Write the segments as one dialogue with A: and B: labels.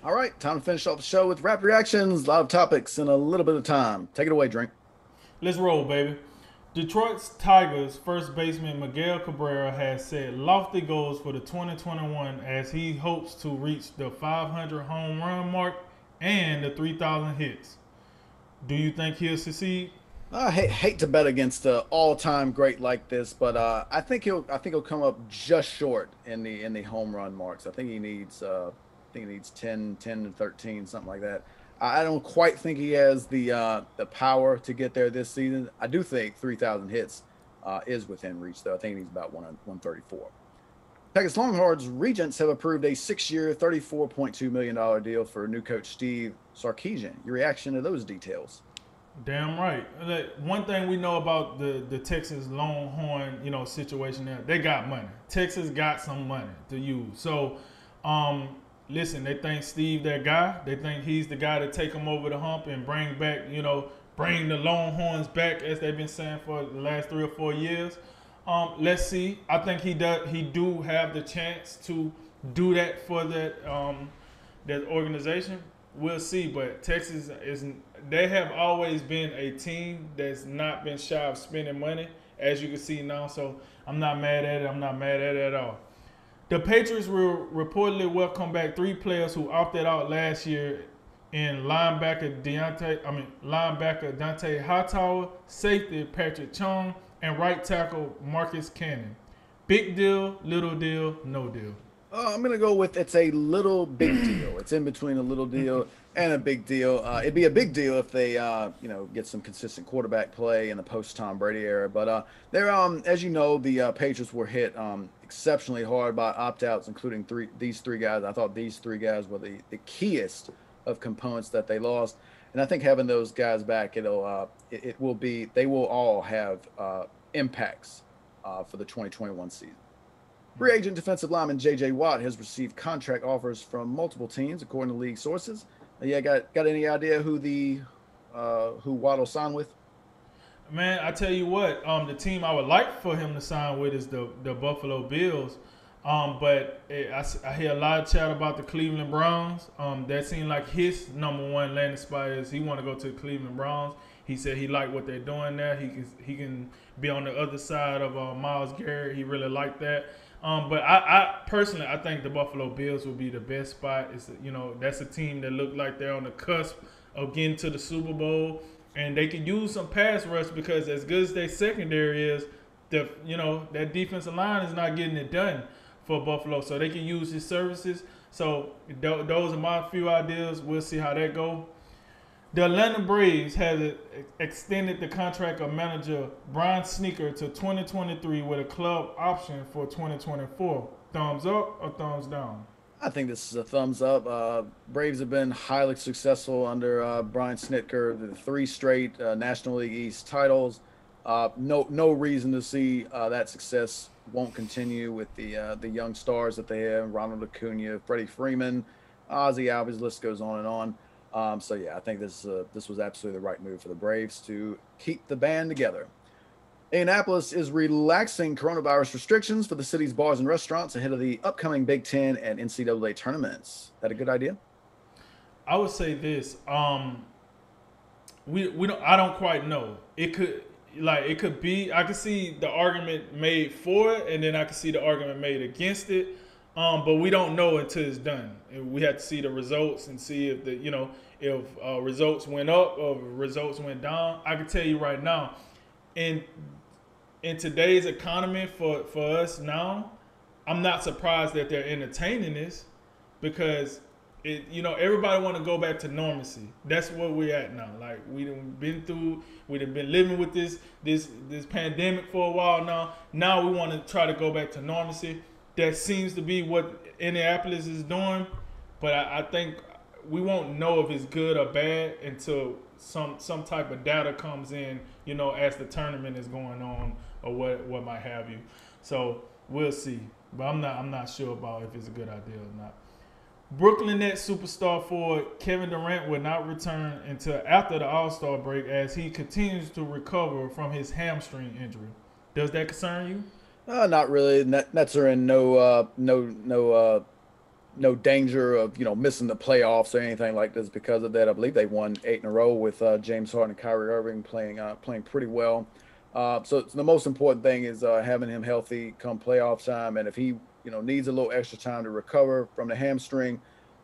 A: All right, time to finish off the show with rapid reactions, a lot of topics, and a little bit of time. Take it away, Drink.
B: Let's roll, baby. Detroit's Tigers first baseman Miguel Cabrera has set lofty goals for the 2021 as he hopes to reach the 500 home run mark and the 3,000 hits. Do you think he'll succeed?
A: I hate to bet against the all-time great like this, but I think he'll come up just short in the home run marks. I think he needs 10 to 13, something like that. I don't quite think he has the power to get there this season. I do think 3,000 hits is within reach, though. I think he needs about 134. Texas Longhorns Regents have approved a 6-year, $34.2 million deal for new coach Steve Sarkisian. Your reaction to those details?
B: Damn right. One thing we know about the Texas Longhorn, situation there, they got money. Texas got some money to use. So, listen, they think Steve that guy. They think he's the guy to take them over the hump and bring back, bring the Longhorns back as they've been saying for the last 3 or 4 years. Let's see. I think he does. He do have the chance to do that for that organization. We'll see. But Texas is. They have always been a team that's not been shy of spending money, as you can see now. So I'm not mad at it. I'm not mad at it at all. The Patriots will reportedly welcome back three players who opted out last year in linebacker Dante Hightower, safety Patrick Chung, and right tackle Marcus Cannon. Big deal, little deal, no deal.
A: I'm gonna go with it's a little big deal. It's in between a little deal and a big deal. It'd be a big deal if they, get some consistent quarterback play in the post Tom Brady era. But they're, as you know, the Patriots were hit exceptionally hard by opt outs, including these three guys. I thought these three guys were the keyest of components that they lost, and I think having those guys back, it will be they will all have impacts for the 2021 season. Free agent defensive lineman J.J. Watt has received contract offers from multiple teams, according to league sources. Yeah, got any idea who Watt will sign with?
B: Man, I tell you what, the team I would like for him to sign with is the Buffalo Bills. I hear a lot of chat about the Cleveland Browns. That seemed like his number one landing spot is he want to go to the Cleveland Browns. He said he liked what they're doing there. He can be on the other side of Myles Garrett. He really liked that. But I personally, I think the Buffalo Bills will be the best spot. That's a team that look like they're on the cusp of getting to the Super Bowl, and they can use some pass rush because as good as their secondary is, that defensive line is not getting it done for Buffalo, so they can use his services. So those are my few ideas. We'll see how that go. The Atlanta Braves have extended the contract of manager Brian Sneaker to 2023 with a club option for 2024. Thumbs up or thumbs down?
A: I think this is a thumbs up. Braves have been highly successful under Brian Snitker, the three straight National League East titles. No reason to see that success won't continue with the young stars that they have: Ronald Acuna, Freddie Freeman, Ozzie Albies. List goes on and on. So yeah, I think this was absolutely the right move for the Braves to keep the band together. Indianapolis is relaxing coronavirus restrictions for the city's bars and restaurants ahead of the upcoming Big Ten and NCAA tournaments. That a good idea?
B: I would say this. We don't. I don't quite know. It could be. I could see the argument made for it, and then I could see the argument made against it. But we don't know until it's done. And we have to see the results and see if results went up or results went down. I can tell you right now, in in today's economy for us now, I'm not surprised that they're entertaining this because everybody want to go back to normalcy. That's where we're at now. Like we've been living with this pandemic for a while now. Now we want to try to go back to normalcy. That seems to be what Indianapolis is doing, but I think we won't know if it's good or bad until some type of data comes in, as the tournament is going on or what might have you. So we'll see, but I'm not sure about if it's a good idea or not. Brooklyn Nets superstar forward Kevin Durant will not return until after the All-Star break as he continues to recover from his hamstring injury. Does that concern you?
A: Not really. Nets are in no no danger of missing the playoffs or anything like this because of that. I believe they won 8 in a row with James Harden and Kyrie Irving playing pretty well. So the most important thing is having him healthy come playoff time, and if he needs a little extra time to recover from the hamstring,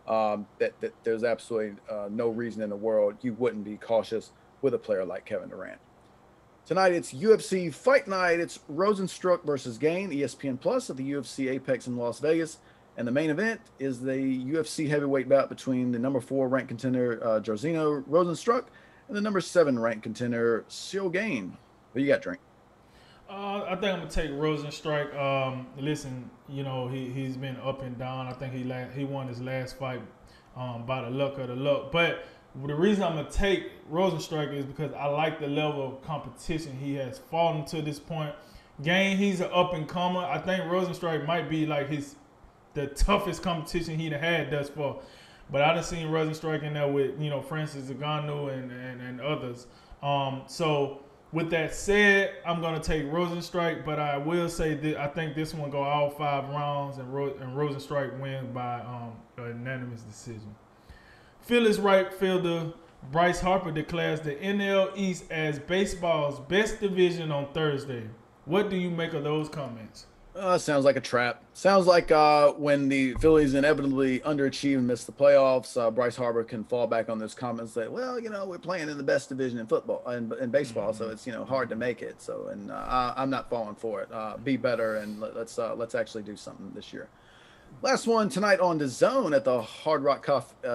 A: that there's absolutely no reason in the world you wouldn't be cautious with a player like Kevin Durant. Tonight it's UFC Fight Night. It's Rosenstruck versus Gain, ESPN Plus at the UFC Apex in Las Vegas. And the main event is the UFC heavyweight bout between the number 4 ranked contender Jairzinho Rosenstruck and the number 7 ranked contender Cyril Gain. What you got, Drink?
B: I think I'm gonna take Rosenstrike. Listen, he's been up and down. I think he won his last fight by the luck of the luck. But the reason I'm gonna take Rosenstrike is because I like the level of competition he has fallen to this point. Gain, he's an up and comer. I think Rosenstrike might be like the toughest competition he had thus far. But I done seen Rosenstrike in there with Francis Ngannou and others. So with that said, I'm gonna take Rosenstrike, but I will say that I think this one go all 5 rounds and Rosenstrike wins by a unanimous decision. Phillies right fielder Bryce Harper declares the NL East as baseball's best division on Thursday. What do you make of those comments?
A: Sounds like a trap. Sounds like when the Phillies inevitably underachieve and miss the playoffs, Bryce Harper can fall back on those comments and say, well, we're playing in the best division in football and in baseball, so it's hard to make it. So, and I'm not falling for it. Be better and let's actually do something this year. Last one tonight on the Zone at the Hard Rock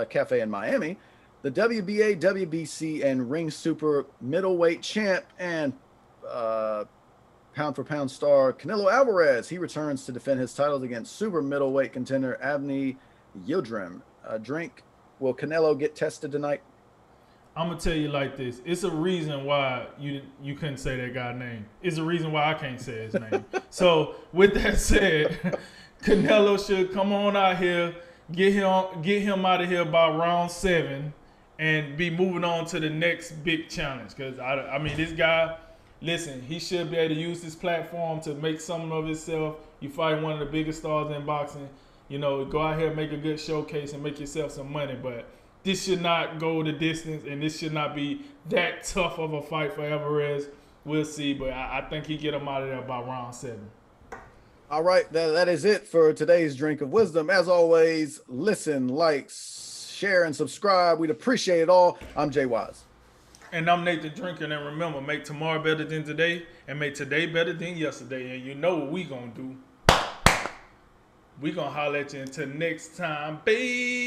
A: Cafe in Miami. The WBA, WBC, and Ring Super middleweight champ and pound for pound star Canelo Alvarez. He returns to defend his titles against super middleweight contender Avni Yildirim. Drink, will Canelo get tested tonight?
B: I'm gonna tell you like this. It's a reason why you couldn't say that guy's name. It's a reason why I can't say his name. So with that said, Canelo should come on out here, get him out of here by round 7, and be moving on to the next big challenge. Because I mean, this guy, listen, he should be able to use this platform to make something of himself. You fight one of the biggest stars in boxing. Go out here and make a good showcase and make yourself some money. But this should not go the distance, and this should not be that tough of a fight for Alvarez. We'll see, but I think he get him out of there by round 7.
A: All right, that is it for today's Drink of Wisdom. As always, listen, like, share, and subscribe. We'd appreciate it all. I'm Jay Wise.
B: And I'm Nathan Drinker, and remember, make tomorrow better than today, and make today better than yesterday. And you know what we gonna do. We gonna holler at you until next time, babe.